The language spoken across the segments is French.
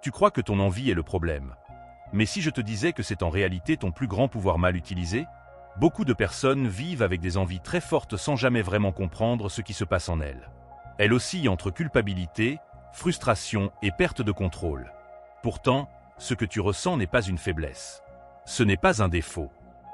Tu crois que ton envie est le problème. Mais si je te disais que c'est en réalité ton plus grand pouvoir mal utilisé? Beaucoup de personnes vivent avec des envies très fortes sans jamais vraiment comprendre ce qui se passe en elles. Elles oscillent entre culpabilité, frustration et perte de contrôle. Pourtant, ce que tu ressens n'est pas une faiblesse. Ce n'est pas un défaut.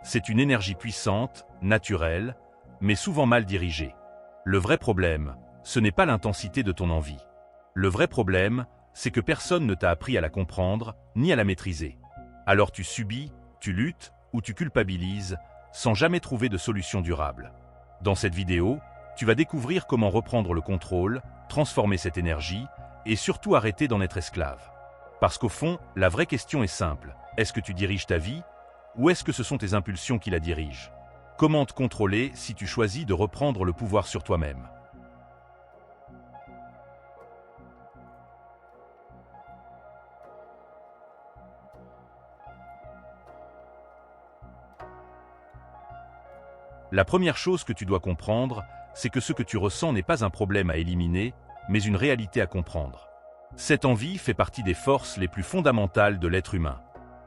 C'est une énergie puissante, naturelle, mais souvent mal dirigée. Le vrai problème, ce n'est pas l'intensité de ton envie. Le vrai problème, c'est que personne ne t'a appris à la comprendre, ni à la maîtriser. Alors tu subis, tu luttes, ou tu culpabilises, sans jamais trouver de solution durable. Dans cette vidéo, tu vas découvrir comment reprendre le contrôle, transformer cette énergie, et surtout arrêter d'en être esclave. Parce qu'au fond, la vraie question est simple. Est-ce que tu diriges ta vie, ou est-ce que ce sont tes impulsions qui la dirigent? Comment te contrôler si tu choisis de reprendre le pouvoir sur toi-même? La première chose que tu dois comprendre, c'est que ce que tu ressens n'est pas un problème à éliminer, mais une réalité à comprendre. Cette envie fait partie des forces les plus fondamentales de l'être humain.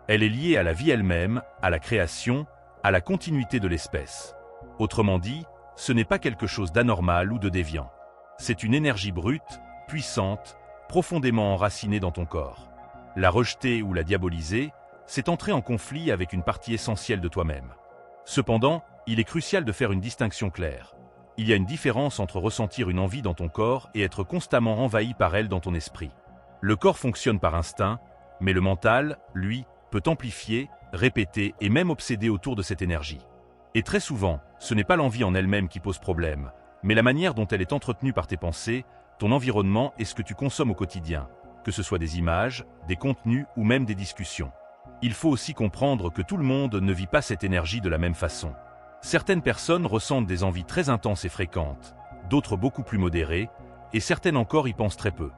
Elle est liée à la vie elle-même, à la création, à la continuité de l'espèce. Autrement dit, ce n'est pas quelque chose d'anormal ou de déviant. C'est une énergie brute, puissante, profondément enracinée dans ton corps. La rejeter ou la diaboliser, c'est entrer en conflit avec une partie essentielle de toi-même. Cependant, il est crucial de faire une distinction claire. Il y a une différence entre ressentir une envie dans ton corps et être constamment envahi par elle dans ton esprit. Le corps fonctionne par instinct, mais le mental, lui, peut amplifier, répéter et même obséder autour de cette énergie. Et très souvent, ce n'est pas l'envie en elle-même qui pose problème, mais la manière dont elle est entretenue par tes pensées, ton environnement et ce que tu consommes au quotidien, que ce soit des images, des contenus ou même des discussions. Il faut aussi comprendre que tout le monde ne vit pas cette énergie de la même façon. Certaines personnes ressentent des envies très intenses et fréquentes, d'autres beaucoup plus modérées, et certaines encore y pensent très peu.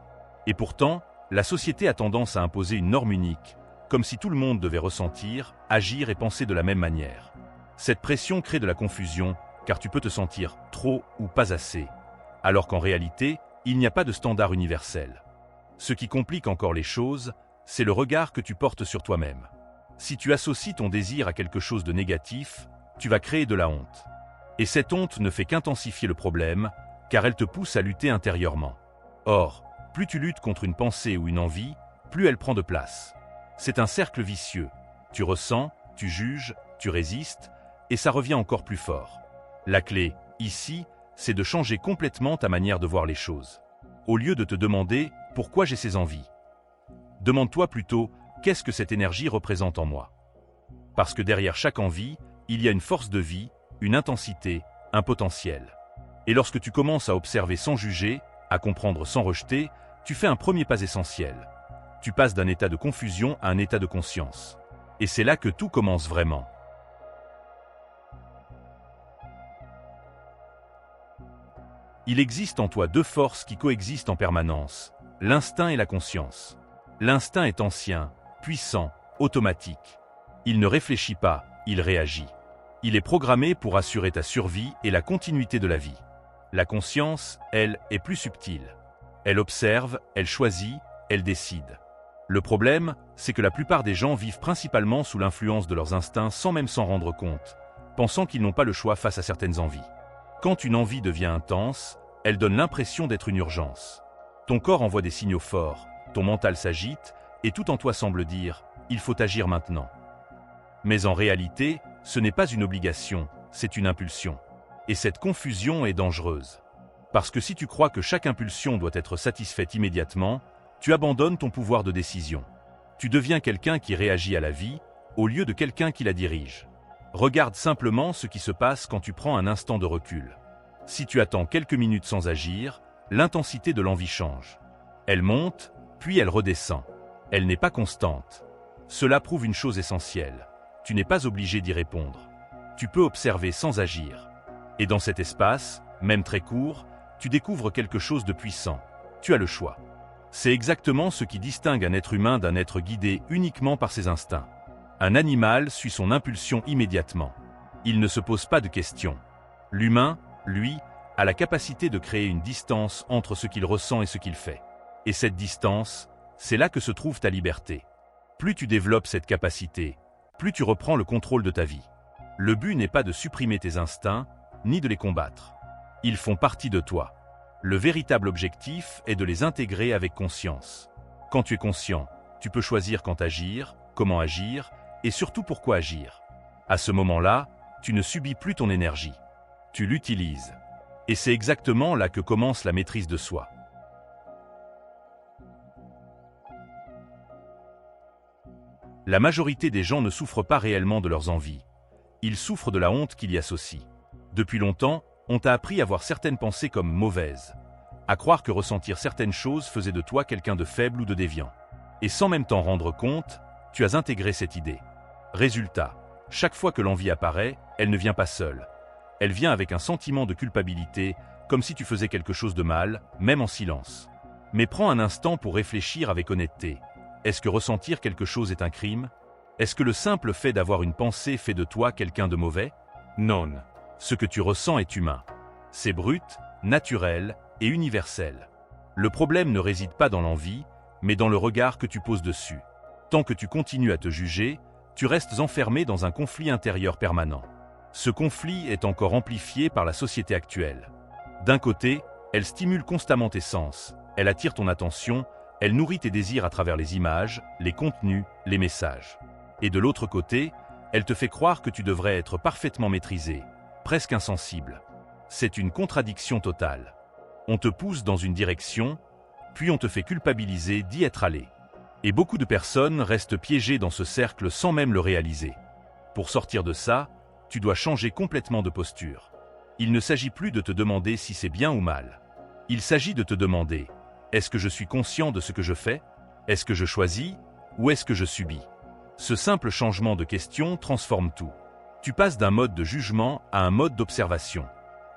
Et pourtant, la société a tendance à imposer une norme unique, comme si tout le monde devait ressentir, agir et penser de la même manière. Cette pression crée de la confusion, car tu peux te sentir trop ou pas assez, alors qu'en réalité, il n'y a pas de standard universel. Ce qui complique encore les choses, c'est le regard que tu portes sur toi-même. Si tu associes ton désir à quelque chose de négatif, tu vas créer de la honte. Et cette honte ne fait qu'intensifier le problème, car elle te pousse à lutter intérieurement. Or, plus tu luttes contre une pensée ou une envie, plus elle prend de place. C'est un cercle vicieux. Tu ressens, tu juges, tu résistes, et ça revient encore plus fort. La clé, ici, c'est de changer complètement ta manière de voir les choses. Au lieu de te demander « pourquoi j'ai ces envies ?», demande-toi plutôt « qu'est-ce que cette énergie représente en moi ?» Parce que derrière chaque envie, il y a une force de vie, une intensité, un potentiel. Et lorsque tu commences à observer sans juger, à comprendre sans rejeter, tu fais un premier pas essentiel. Tu passes d'un état de confusion à un état de conscience. Et c'est là que tout commence vraiment. Il existe en toi deux forces qui coexistent en permanence, l'instinct et la conscience. L'instinct est ancien, puissant, automatique. Il ne réfléchit pas, il réagit. Il est programmé pour assurer ta survie et la continuité de la vie. La conscience, elle, est plus subtile. Elle observe, elle choisit, elle décide. Le problème, c'est que la plupart des gens vivent principalement sous l'influence de leurs instincts sans même s'en rendre compte, pensant qu'ils n'ont pas le choix face à certaines envies. Quand une envie devient intense, elle donne l'impression d'être une urgence. Ton corps envoie des signaux forts, ton mental s'agite, et tout en toi semble dire « il faut agir maintenant ». Mais en réalité, ce n'est pas une obligation, c'est une impulsion. Et cette confusion est dangereuse. Parce que si tu crois que chaque impulsion doit être satisfaite immédiatement, tu abandonnes ton pouvoir de décision. Tu deviens quelqu'un qui réagit à la vie, au lieu de quelqu'un qui la dirige. Regarde simplement ce qui se passe quand tu prends un instant de recul. Si tu attends quelques minutes sans agir, l'intensité de l'envie change. Elle monte, puis elle redescend. Elle n'est pas constante. Cela prouve une chose essentielle. Tu n'es pas obligé d'y répondre. Tu peux observer sans agir. Et dans cet espace, même très court, tu découvres quelque chose de puissant. Tu as le choix. C'est exactement ce qui distingue un être humain d'un être guidé uniquement par ses instincts. Un animal suit son impulsion immédiatement. Il ne se pose pas de questions. L'humain, lui, a la capacité de créer une distance entre ce qu'il ressent et ce qu'il fait. Et cette distance, C'est là que se trouve ta liberté. Plus tu développes cette capacité, plus tu reprends le contrôle de ta vie. Le but n'est pas de supprimer tes instincts, ni de les combattre. Ils font partie de toi. Le véritable objectif est de les intégrer avec conscience. Quand tu es conscient, tu peux choisir quand agir, comment agir, et surtout pourquoi agir. À ce moment-là, tu ne subis plus ton énergie. Tu l'utilises. Et c'est exactement là que commence la maîtrise de soi. La majorité des gens ne souffrent pas réellement de leurs envies. Ils souffrent de la honte qu'il y associe. Depuis longtemps, on t'a appris à voir certaines pensées comme mauvaises, à croire que ressentir certaines choses faisait de toi quelqu'un de faible ou de déviant. Et sans même t'en rendre compte, tu as intégré cette idée. Résultat, chaque fois que l'envie apparaît, elle ne vient pas seule. Elle vient avec un sentiment de culpabilité, comme si tu faisais quelque chose de mal, même en silence. Mais prends un instant pour réfléchir avec honnêteté. Est-ce que ressentir quelque chose est un crime? Est-ce que le simple fait d'avoir une pensée fait de toi quelqu'un de mauvais? Non. Ce que tu ressens est humain. C'est brut, naturel et universel. Le problème ne réside pas dans l'envie, mais dans le regard que tu poses dessus. Tant que tu continues à te juger, tu restes enfermé dans un conflit intérieur permanent. Ce conflit est encore amplifié par la société actuelle. D'un côté, elle stimule constamment tes sens, elle attire ton attention, elle nourrit tes désirs à travers les images, les contenus, les messages. Et de l'autre côté, elle te fait croire que tu devrais être parfaitement maîtrisé, presque insensible. C'est une contradiction totale. On te pousse dans une direction, puis on te fait culpabiliser d'y être allé. Et beaucoup de personnes restent piégées dans ce cercle sans même le réaliser. Pour sortir de ça, tu dois changer complètement de posture. Il ne s'agit plus de te demander si c'est bien ou mal. Il s'agit de te demander, est-ce que je suis conscient de ce que je fais? Est-ce que je choisis? Ou est-ce que je subis? Ce simple changement de question transforme tout. Tu passes d'un mode de jugement à un mode d'observation.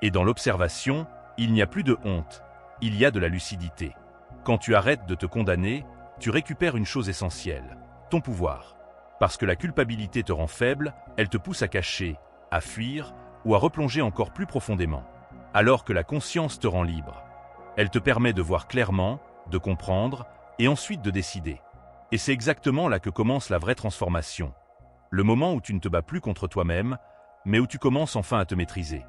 Et dans l'observation, il n'y a plus de honte, il y a de la lucidité. Quand tu arrêtes de te condamner, tu récupères une chose essentielle, ton pouvoir. Parce que la culpabilité te rend faible, elle te pousse à cacher, à fuir ou à replonger encore plus profondément. Alors que la conscience te rend libre. Elle te permet de voir clairement, de comprendre et ensuite de décider. Et c'est exactement là que commence la vraie transformation. Le moment où tu ne te bats plus contre toi-même, mais où tu commences enfin à te maîtriser.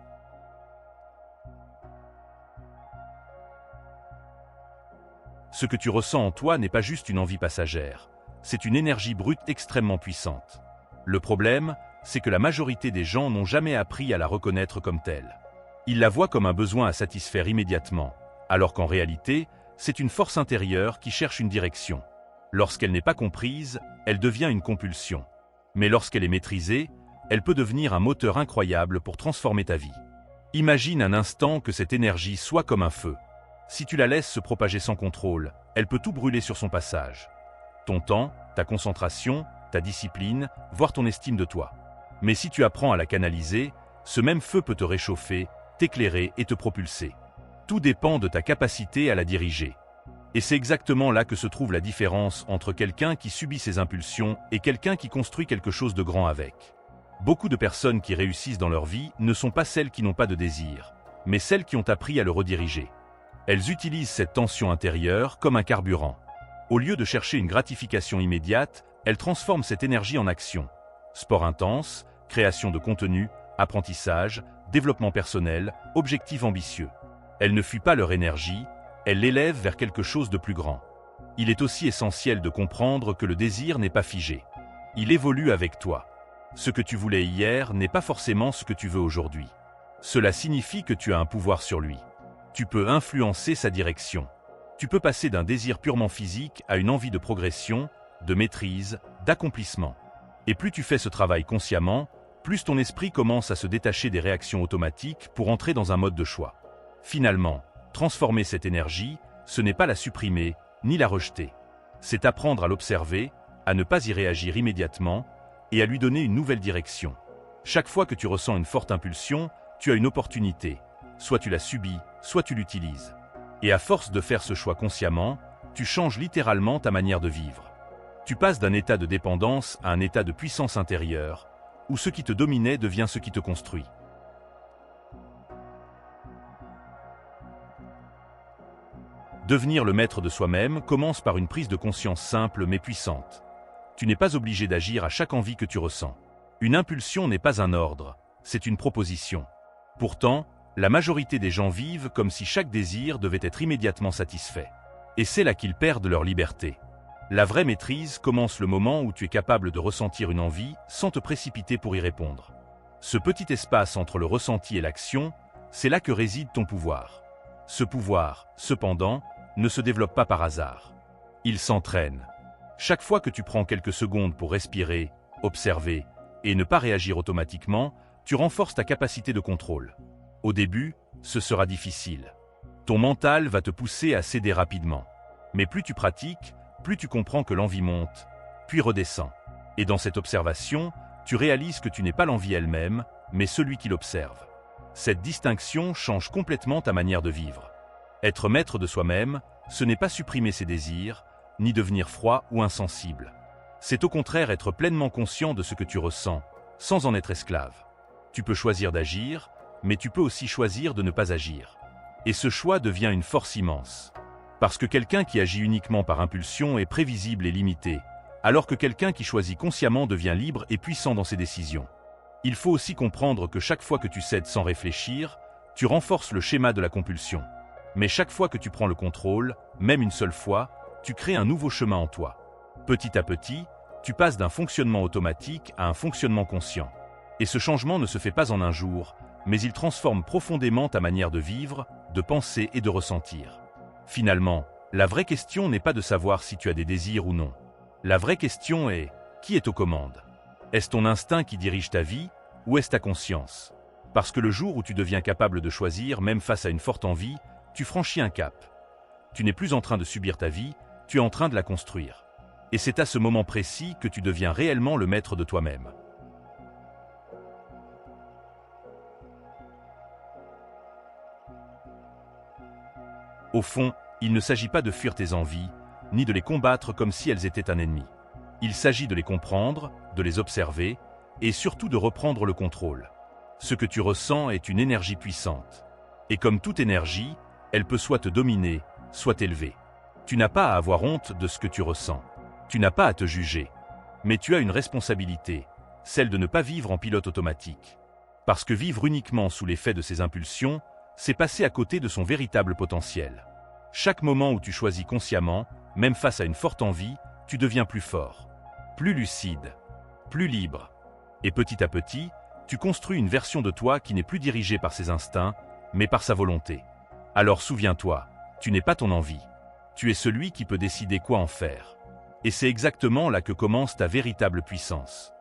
Ce que tu ressens en toi n'est pas juste une envie passagère, c'est une énergie brute extrêmement puissante. Le problème, c'est que la majorité des gens n'ont jamais appris à la reconnaître comme telle. Ils la voient comme un besoin à satisfaire immédiatement, alors qu'en réalité, c'est une force intérieure qui cherche une direction. Lorsqu'elle n'est pas comprise, elle devient une compulsion. Mais lorsqu'elle est maîtrisée, elle peut devenir un moteur incroyable pour transformer ta vie. Imagine un instant que cette énergie soit comme un feu. Si tu la laisses se propager sans contrôle, elle peut tout brûler sur son passage. Ton temps, ta concentration, ta discipline, voire ton estime de toi. Mais si tu apprends à la canaliser, ce même feu peut te réchauffer, t'éclairer et te propulser. Tout dépend de ta capacité à la diriger. Et c'est exactement là que se trouve la différence entre quelqu'un qui subit ses impulsions et quelqu'un qui construit quelque chose de grand avec. Beaucoup de personnes qui réussissent dans leur vie ne sont pas celles qui n'ont pas de désir, mais celles qui ont appris à le rediriger. Elles utilisent cette tension intérieure comme un carburant. Au lieu de chercher une gratification immédiate, elles transforment cette énergie en action. Sport intense, création de contenu, apprentissage, développement personnel, objectifs ambitieux. Elles ne fuient pas leur énergie, elles l'élèvent vers quelque chose de plus grand. Il est aussi essentiel de comprendre que le désir n'est pas figé. Il évolue avec toi. Ce que tu voulais hier n'est pas forcément ce que tu veux aujourd'hui. Cela signifie que tu as un pouvoir sur lui. Tu peux influencer sa direction. Tu peux passer d'un désir purement physique à une envie de progression, de maîtrise, d'accomplissement. Et plus tu fais ce travail consciemment, plus ton esprit commence à se détacher des réactions automatiques pour entrer dans un mode de choix. Finalement, transformer cette énergie, ce n'est pas la supprimer, ni la rejeter. C'est apprendre à l'observer, à ne pas y réagir immédiatement, et à lui donner une nouvelle direction. Chaque fois que tu ressens une forte impulsion, tu as une opportunité. Soit tu la subis, soit tu l'utilises. Et à force de faire ce choix consciemment, tu changes littéralement ta manière de vivre. Tu passes d'un état de dépendance à un état de puissance intérieure, où ce qui te dominait devient ce qui te construit. Devenir le maître de soi-même commence par une prise de conscience simple mais puissante. Tu n'es pas obligé d'agir à chaque envie que tu ressens. Une impulsion n'est pas un ordre, c'est une proposition. Pourtant, la majorité des gens vivent comme si chaque désir devait être immédiatement satisfait. Et c'est là qu'ils perdent leur liberté. La vraie maîtrise commence le moment où tu es capable de ressentir une envie sans te précipiter pour y répondre. Ce petit espace entre le ressenti et l'action, c'est là que réside ton pouvoir. Ce pouvoir, cependant, ne se développe pas par hasard. Il s'entraîne. Chaque fois que tu prends quelques secondes pour respirer, observer et ne pas réagir automatiquement, tu renforces ta capacité de contrôle. Au début, ce sera difficile. Ton mental va te pousser à céder rapidement. Mais plus tu pratiques, plus tu comprends que l'envie monte, puis redescend. Et dans cette observation, tu réalises que tu n'es pas l'envie elle-même, mais celui qui l'observe. Cette distinction change complètement ta manière de vivre. Être maître de soi-même, ce n'est pas supprimer ses désirs, ni devenir froid ou insensible. C'est au contraire être pleinement conscient de ce que tu ressens, sans en être esclave. Tu peux choisir d'agir, mais tu peux aussi choisir de ne pas agir. Et ce choix devient une force immense. Parce que quelqu'un qui agit uniquement par impulsion est prévisible et limité, alors que quelqu'un qui choisit consciemment devient libre et puissant dans ses décisions. Il faut aussi comprendre que chaque fois que tu cèdes sans réfléchir, tu renforces le schéma de la compulsion. Mais chaque fois que tu prends le contrôle, même une seule fois, tu crées un nouveau chemin en toi. Petit à petit, tu passes d'un fonctionnement automatique à un fonctionnement conscient. Et ce changement ne se fait pas en un jour, mais il transforme profondément ta manière de vivre, de penser et de ressentir. Finalement, la vraie question n'est pas de savoir si tu as des désirs ou non. La vraie question est, qui est aux commandes? Est-ce ton instinct qui dirige ta vie, ou est-ce ta conscience? Parce que le jour où tu deviens capable de choisir, même face à une forte envie, tu franchis un cap. Tu n'es plus en train de subir ta vie, tu es en train de la construire. Et c'est à ce moment précis que tu deviens réellement le maître de toi-même. Au fond, il ne s'agit pas de fuir tes envies, ni de les combattre comme si elles étaient un ennemi. Il s'agit de les comprendre, de les observer, et surtout de reprendre le contrôle. Ce que tu ressens est une énergie puissante. Et comme toute énergie, elle peut soit te dominer, soit t'élever. Tu n'as pas à avoir honte de ce que tu ressens. Tu n'as pas à te juger. Mais tu as une responsabilité, celle de ne pas vivre en pilote automatique. Parce que vivre uniquement sous l'effet de ses impulsions, c'est passer à côté de son véritable potentiel. Chaque moment où tu choisis consciemment, même face à une forte envie, tu deviens plus fort, plus lucide, plus libre. Et petit à petit, tu construis une version de toi qui n'est plus dirigée par ses instincts, mais par sa volonté. Alors souviens-toi, tu n'es pas ton envie. Tu es celui qui peut décider quoi en faire. Et c'est exactement là que commence ta véritable puissance.